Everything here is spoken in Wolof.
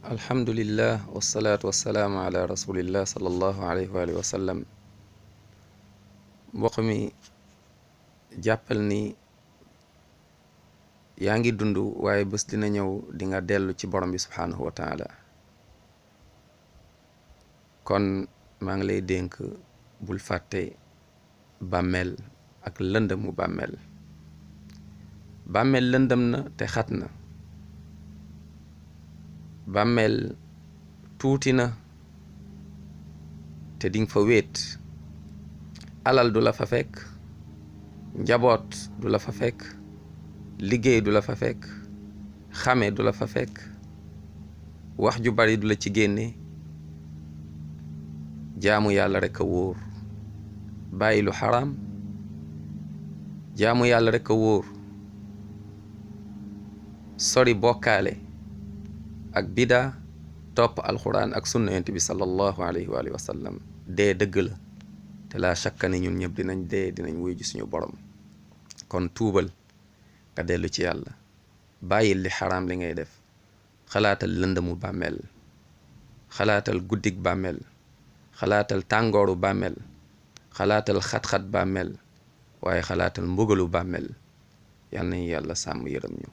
alhamdulillah wasalaatu wasalaamu ala rasulillah sallallahu alayhi wa alihi wa sallam. mbokk mi jàppal ni yaa ngi dund waaye bés dina ñëw di nga dellu ci borom bi subhaanahu wa taala. kon maa ngi lay dénk bul fàtte bàmmeel ak lëndëmu bàmmeel. bàmmeel lëndëm na te xat na. bàmmeel tuuti na te dinga fa wéet. alal du la fa fekk, njaboot du la fa fekk, liggéey du la fa fekk, xame du la fa fekk, wax ju bari du la ci génne. jaamu yàlla rekk a wóor, bàyyi lu xaraam. jaamu yàlla rekk a wóor, sori bokkaale ak bidaa, topp alxuraan ak sunna yonent bi sallallahu alayhi wa sallam. dee dëgg la te laa shakka ni ñun ñëpp dinañ dee, dinañ wuy ji suñu borom. kon tuubal nga dellu ci yàlla, bàyyil li xaraam li ngay def. xalaatal lëndëmu bàmmeel, xalaatal guddig bàmmeel, xalaatal tàngooru bàmmeel, xalaatal xat-xat bàmmeel, waaye xalaatal mbugalu bàmmeel. yal nañu yàlla sàmm yërëm ñu.